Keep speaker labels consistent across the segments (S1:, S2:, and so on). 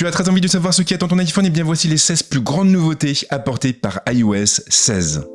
S1: Tu as très envie de savoir ce qui attend ton iPhone? Et bien voici les 16 plus grandes nouveautés apportées par iOS 16.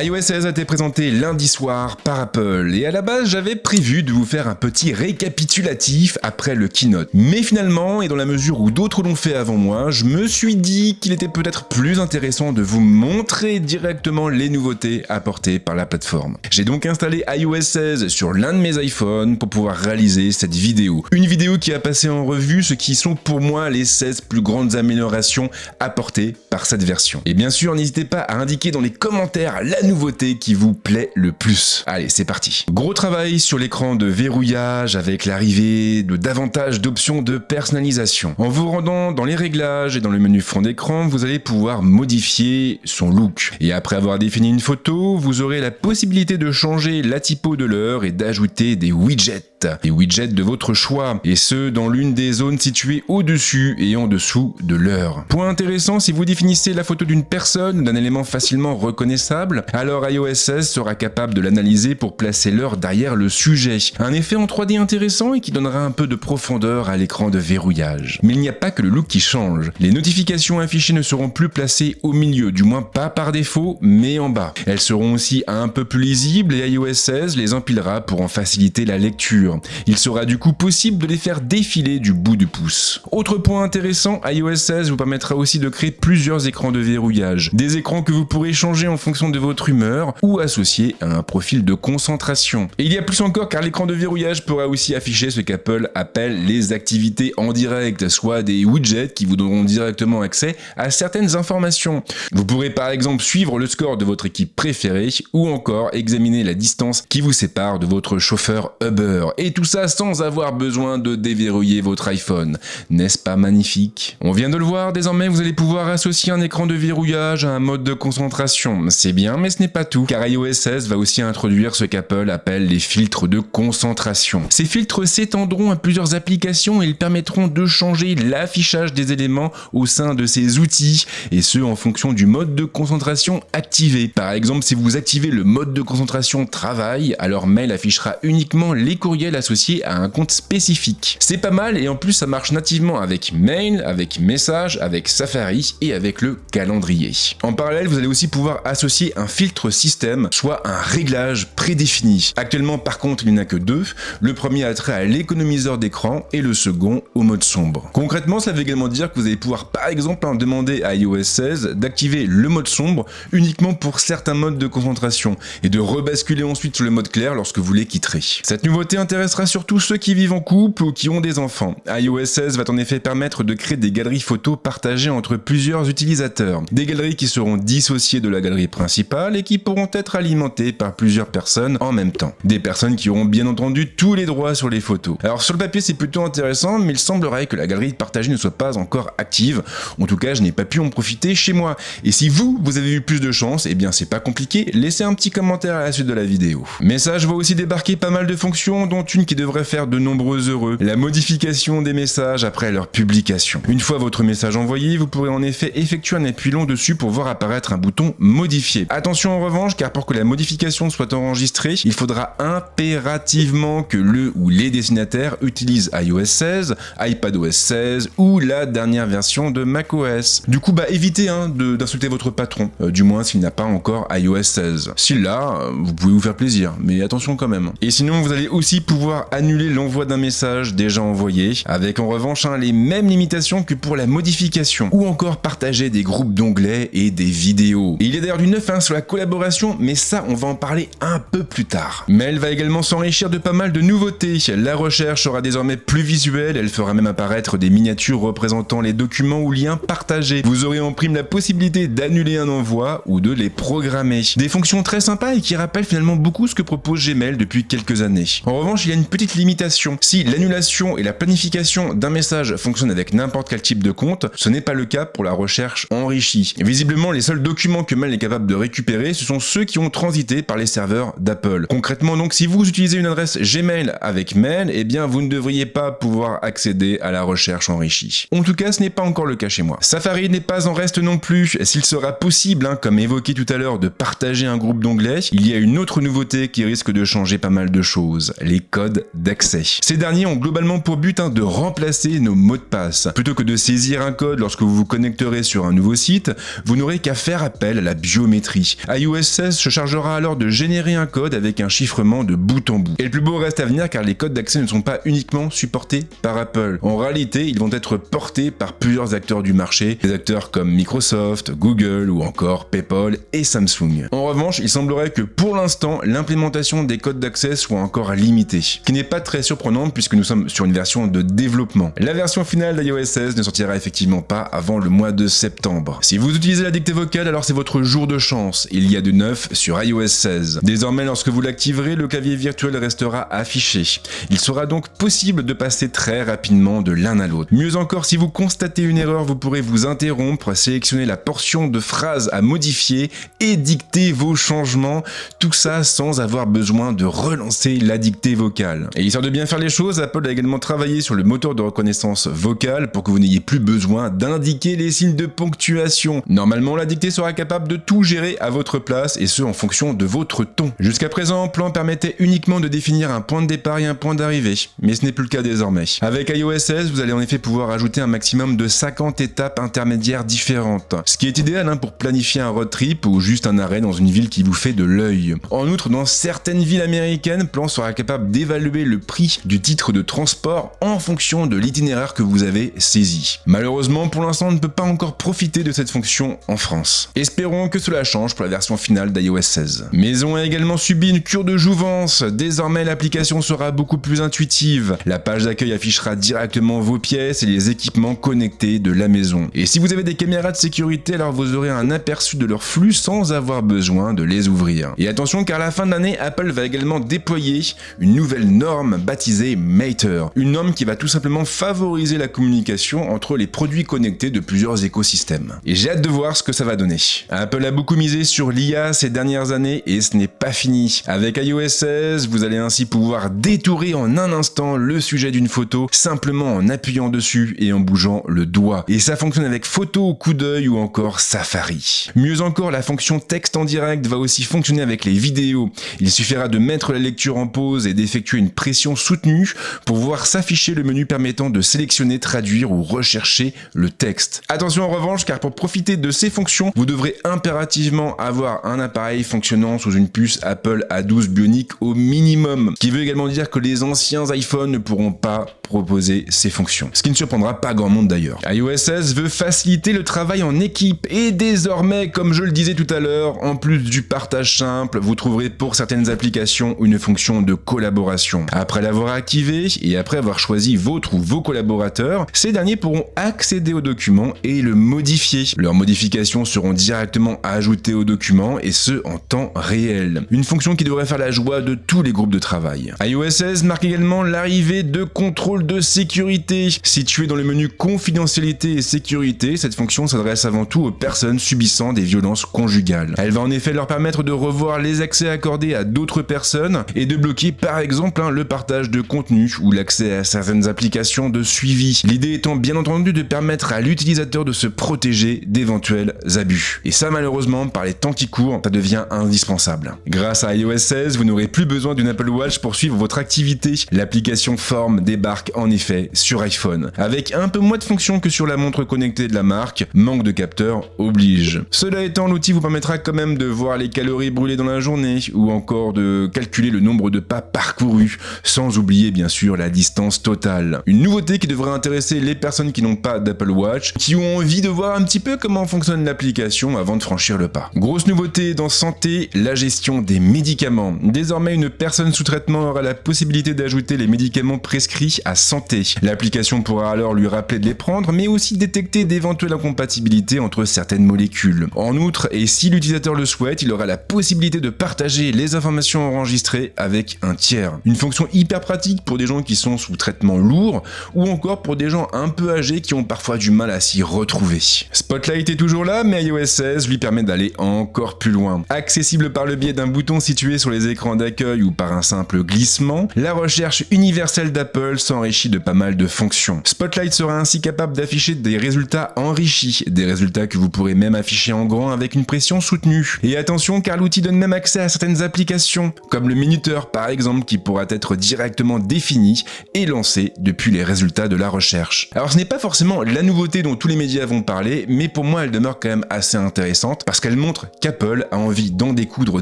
S1: iOS 16 a été présenté lundi soir par Apple et à la base j'avais prévu de vous faire un petit récapitulatif après le keynote. Mais finalement, et dans la mesure où d'autres l'ont fait avant moi, je me suis dit qu'il était peut-être plus intéressant de vous montrer directement les nouveautés apportées par la plateforme. J'ai donc installé iOS 16 sur l'un de mes iPhones pour pouvoir réaliser cette vidéo. Une vidéo qui a passé en revue ce qui sont pour moi les 16 plus grandes améliorations apportées par cette version. Et bien sûr, n'hésitez pas à indiquer dans les commentaires la nouveauté qui vous plaît le plus. Allez, c'est parti. Gros travail sur l'écran de verrouillage avec l'arrivée de davantage d'options de personnalisation. En vous rendant dans les réglages et dans le menu fond d'écran, vous allez pouvoir modifier son look. Et après avoir défini une photo, vous aurez la possibilité de changer la typo de l'heure et d'ajouter des widgets. Des widgets de votre choix, et ce dans l'une des zones situées au-dessus et en dessous de l'heure. Point intéressant, si vous définissez la photo d'une personne ou d'un élément facilement reconnaissable, alors iOS 16 sera capable de l'analyser pour placer l'heure derrière le sujet. Un effet en 3D intéressant et qui donnera un peu de profondeur à l'écran de verrouillage. Mais il n'y a pas que le look qui change. Les notifications affichées ne seront plus placées au milieu, du moins pas par défaut, mais en bas. Elles seront aussi un peu plus lisibles et iOS 16 les empilera pour en faciliter la lecture. Il sera du coup possible de les faire défiler du bout du pouce. Autre point intéressant, iOS 16 vous permettra aussi de créer plusieurs écrans de verrouillage. Des écrans que vous pourrez changer en fonction de votre humeur ou associer à un profil de concentration. Et il y a plus encore car l'écran de verrouillage pourra aussi afficher ce qu'Apple appelle les activités en direct, soit des widgets qui vous donneront directement accès à certaines informations. Vous pourrez par exemple suivre le score de votre équipe préférée ou encore examiner la distance qui vous sépare de votre chauffeur Uber. Et tout ça sans avoir besoin de déverrouiller votre iPhone. N'est-ce pas magnifique? On vient de le voir, désormais vous allez pouvoir associer un écran de verrouillage à un mode de concentration. C'est bien, mais ce n'est pas tout, car iOS 16 va aussi introduire ce qu'Apple appelle les filtres de concentration. Ces filtres s'étendront à plusieurs applications et ils permettront de changer l'affichage des éléments au sein de ces outils, et ce en fonction du mode de concentration activé. Par exemple, si vous activez le mode de concentration travail, alors Mail affichera uniquement les courriels associés à un compte spécifique. C'est pas mal et en plus ça marche nativement avec Mail, avec Messages, avec Safari et avec le calendrier. En parallèle, vous allez aussi pouvoir associer un filtre système, soit un réglage prédéfini. Actuellement par contre il n'y en a que deux, le premier a trait à l'économiseur d'écran et le second au mode sombre. Concrètement, ça veut également dire que vous allez pouvoir par exemple demander à iOS 16 d'activer le mode sombre uniquement pour certains modes de concentration et de rebasculer ensuite sur le mode clair lorsque vous les quitterez. Cette nouveauté intéressera surtout ceux qui vivent en couple ou qui ont des enfants. iOS 16 va en effet permettre de créer des galeries photos partagées entre plusieurs utilisateurs. Des galeries qui seront dissociées de la galerie principale et qui pourront être alimentées par plusieurs personnes en même temps. Des personnes qui auront bien entendu tous les droits sur les photos. Alors sur le papier c'est plutôt intéressant, mais il semblerait que la galerie partagée ne soit pas encore active. En tout cas, je n'ai pas pu en profiter chez moi. Et si vous avez eu plus de chance, eh bien c'est pas compliqué, laissez un petit commentaire à la suite de la vidéo. Message va aussi débarquer pas mal de fonctions, dont une qui devrait faire de nombreux heureux, la modification des messages après leur publication. Une fois votre message envoyé, vous pourrez en effet effectuer un appui long dessus pour voir apparaître un bouton modifier. Attention en revanche, car pour que la modification soit enregistrée, il faudra impérativement que le ou les destinataires utilisent iOS 16, iPadOS 16 ou la dernière version de macOS. Du coup, évitez d'insulter votre patron, du moins s'il n'a pas encore iOS 16. S'il l'a, vous pouvez vous faire plaisir, mais attention quand même. Et sinon, vous allez aussi pouvoir annuler l'envoi d'un message déjà envoyé, avec en revanche les mêmes limitations que pour la modification, ou encore partager des groupes d'onglets et des vidéos. Et il y a d'ailleurs du neuf sur la collaboration, mais ça on va en parler un peu plus tard. Mail va également s'enrichir de pas mal de nouveautés. La recherche sera désormais plus visuelle, elle fera même apparaître des miniatures représentant les documents ou liens partagés. Vous aurez en prime la possibilité d'annuler un envoi ou de les programmer. Des fonctions très sympas et qui rappellent finalement beaucoup ce que propose Gmail depuis quelques années. En revanche, revanche, il y a une petite limitation. Si l'annulation et la planification d'un message fonctionnent avec n'importe quel type de compte, ce n'est pas le cas pour la recherche enrichie. Visiblement, les seuls documents que Mail est capable de récupérer, ce sont ceux qui ont transité par les serveurs d'Apple. Concrètement, donc, si vous utilisez une adresse Gmail avec Mail, eh bien, vous ne devriez pas pouvoir accéder à la recherche enrichie. En tout cas, ce n'est pas encore le cas chez moi. Safari n'est pas en reste non plus. S'il sera possible, comme évoqué tout à l'heure, de partager un groupe d'onglets, il y a une autre nouveauté qui risque de changer pas mal de choses, les codes d'accès. Ces derniers ont globalement pour but de remplacer nos mots de passe. Plutôt que de saisir un code lorsque vous vous connecterez sur un nouveau site, vous n'aurez qu'à faire appel à la biométrie. iOS 16 se chargera alors de générer un code avec un chiffrement de bout en bout. Et le plus beau reste à venir car les codes d'accès ne sont pas uniquement supportés par Apple. En réalité, ils vont être portés par plusieurs acteurs du marché, des acteurs comme Microsoft, Google ou encore PayPal et Samsung. En revanche, il semblerait que pour l'instant, l'implémentation des codes d'accès soit encore limitée, ce qui n'est pas très surprenant puisque nous sommes sur une version de développement. La version finale d'iOS 16 ne sortira effectivement pas avant le mois de septembre. Si vous utilisez la dictée vocale, alors c'est votre jour de chance. Il y a de neuf sur iOS 16. Désormais, lorsque vous l'activerez, le clavier virtuel restera affiché. Il sera donc possible de passer très rapidement de l'un à l'autre. Mieux encore, si vous constatez une erreur, vous pourrez vous interrompre, sélectionner la portion de phrase à modifier et dicter vos changements, tout ça sans avoir besoin de relancer la dictée vocale. Et histoire de bien faire les choses, Apple a également travaillé sur le moteur de reconnaissance vocale pour que vous n'ayez plus besoin d'indiquer les signes de ponctuation. Normalement, la dictée sera capable de tout gérer à votre place et ce en fonction de votre ton. Jusqu'à présent, Plan permettait uniquement de définir un point de départ et un point d'arrivée, mais ce n'est plus le cas désormais. Avec iOS 16, vous allez en effet pouvoir ajouter un maximum de 50 étapes intermédiaires différentes, ce qui est idéal pour planifier un road trip ou juste un arrêt dans une ville qui vous fait de l'œil. En outre, dans certaines villes américaines, Plan sera capable d'évaluer le prix du titre de transport en fonction de l'itinéraire que vous avez saisi. Malheureusement, pour l'instant, on ne peut pas encore profiter de cette fonction en France. Espérons que cela change pour la version finale d'iOS 16. Maison a également subi une cure de jouvence. Désormais, l'application sera beaucoup plus intuitive. La page d'accueil affichera directement vos pièces et les équipements connectés de la maison. Et si vous avez des caméras de sécurité, alors vous aurez un aperçu de leur flux sans avoir besoin de les ouvrir. Et attention, car à la fin de l'année, Apple va également déployer une nouvelle norme baptisée Matter. Une norme qui va tout simplement favoriser la communication entre les produits connectés de plusieurs écosystèmes. Et j'ai hâte de voir ce que ça va donner. Apple a beaucoup misé sur l'IA ces dernières années et ce n'est pas fini. Avec iOS 16, vous allez ainsi pouvoir détourer en un instant le sujet d'une photo simplement en appuyant dessus et en bougeant le doigt. Et ça fonctionne avec photo au coup d'œil ou encore Safari. Mieux encore, la fonction texte en direct va aussi fonctionner avec les vidéos. Il suffira de mettre la lecture en pause et d'effectuer une pression soutenue pour voir s'afficher le menu permettant de sélectionner, traduire ou rechercher le texte. Attention en revanche, car pour profiter de ces fonctions, vous devrez impérativement avoir un appareil fonctionnant sous une puce Apple A12 Bionic au minimum, ce qui veut également dire que les anciens iPhones ne pourront pas proposer ces fonctions. Ce qui ne surprendra pas grand monde d'ailleurs. iOS 16 veut faciliter le travail en équipe et désormais, comme je le disais tout à l'heure, en plus du partage simple, vous trouverez pour certaines applications une fonction de collaboration. Après l'avoir activée et après avoir choisi votre ou vos collaborateurs, ces derniers pourront accéder au document et le modifier. Leurs modifications seront directement ajoutées au document et ce en temps réel. Une fonction qui devrait faire la joie de tous les groupes de travail. iOS 16 marque également l'arrivée de contrôle de sécurité. Située dans le menu confidentialité et sécurité, cette fonction s'adresse avant tout aux personnes subissant des violences conjugales. Elle va en effet leur permettre de revoir les accès accordés à d'autres personnes et de bloquer par exemple le partage de contenu ou l'accès à certaines applications de suivi. L'idée étant bien entendu de permettre à l'utilisateur de se protéger d'éventuels abus. Et ça malheureusement, par les temps qui courent, ça devient indispensable. Grâce à iOS 16, vous n'aurez plus besoin d'une Apple Watch pour suivre votre activité. L'application Form débarque en effet sur iPhone. Avec un peu moins de fonctions que sur la montre connectée de la marque, manque de capteur oblige. Cela étant, l'outil vous permettra quand même de voir les calories brûlées dans la journée ou encore de calculer le nombre de pas parcourus, sans oublier bien sûr la distance totale. Une nouveauté qui devrait intéresser les personnes qui n'ont pas d'Apple Watch, qui ont envie de voir un petit peu comment fonctionne l'application avant de franchir le pas. Grosse nouveauté dans santé, la gestion des médicaments. Désormais, une personne sous traitement aura la possibilité d'ajouter les médicaments prescrits à santé. L'application pourra alors lui rappeler de les prendre, mais aussi détecter d'éventuelles incompatibilités entre certaines molécules. En outre, et si l'utilisateur le souhaite, il aura la possibilité de partager les informations enregistrées avec un tiers. Une fonction hyper pratique pour des gens qui sont sous traitement lourd, ou encore pour des gens un peu âgés qui ont parfois du mal à s'y retrouver. Spotlight est toujours là, mais iOS 16 lui permet d'aller encore plus loin. Accessible par le biais d'un bouton situé sur les écrans d'accueil ou par un simple glissement, la recherche universelle d'Apple s'enrichit de pas mal de fonctions. Spotlight sera ainsi capable d'afficher des résultats enrichis, des résultats que vous pourrez même afficher en grand avec une pression soutenue. Et attention, car l'outil donne même accès à certaines applications, comme le minuteur par exemple, qui pourra être directement défini et lancé depuis les résultats de la recherche. Alors ce n'est pas forcément la nouveauté dont tous les médias vont parler, mais pour moi elle demeure quand même assez intéressante parce qu'elle montre qu'Apple a envie d'en découdre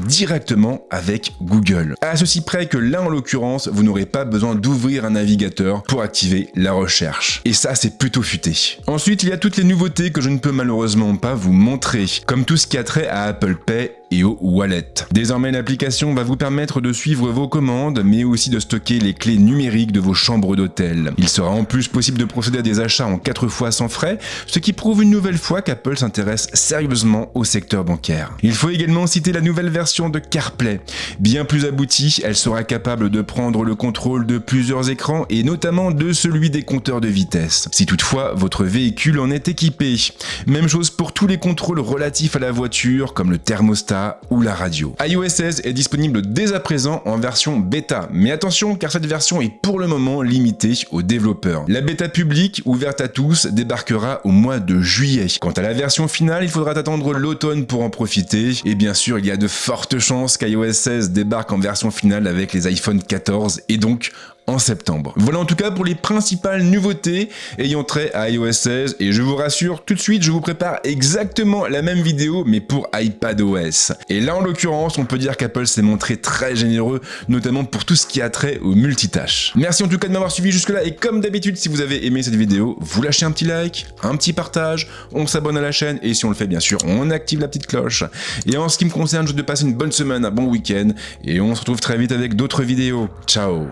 S1: directement avec Google. À ceci près que là en l'occurrence, vous n'aurez pas besoin d'ouvrir un navigateur pour activer la recherche. Et ça c'est plutôt futé. Ensuite, il y a toutes les nouveautés que je ne peux malheureusement pas vous montrer, comme tout ce qui a trait à Apple Pay et au wallet. Désormais, l'application va vous permettre de suivre vos commandes, mais aussi de stocker les clés numériques de vos chambres d'hôtel. Il sera en plus possible de procéder à des achats en 4 fois sans frais, ce qui prouve une nouvelle fois qu'Apple s'intéresse sérieusement au secteur bancaire. Il faut également citer la nouvelle version de CarPlay. Bien plus aboutie, elle sera capable de prendre le contrôle de plusieurs écrans et notamment de celui des compteurs de vitesse, si toutefois votre véhicule en est équipé. Même chose pour tous les contrôles relatifs à la voiture, comme le thermostat ou la radio. iOS 16 est disponible dès à présent en version bêta, mais attention car cette version est pour le moment limitée aux développeurs. La bêta publique, ouverte à tous, débarquera au mois de juillet. Quant à la version finale, il faudra attendre l'automne pour en profiter, et bien sûr il y a de fortes chances qu'iOS 16 débarque en version finale avec les iPhone 14 et donc en septembre. Voilà en tout cas pour les principales nouveautés ayant trait à iOS 16 et je vous rassure, tout de suite je vous prépare exactement la même vidéo mais pour iPadOS. Et là en l'occurrence on peut dire qu'Apple s'est montré très généreux, notamment pour tout ce qui a trait aux multitâches. Merci en tout cas de m'avoir suivi jusque là et comme d'habitude si vous avez aimé cette vidéo, vous lâchez un petit like, un petit partage, on s'abonne à la chaîne et si on le fait bien sûr on active la petite cloche. Et en ce qui me concerne je vous souhaite de passer une bonne semaine, un bon week-end et on se retrouve très vite avec d'autres vidéos. Ciao.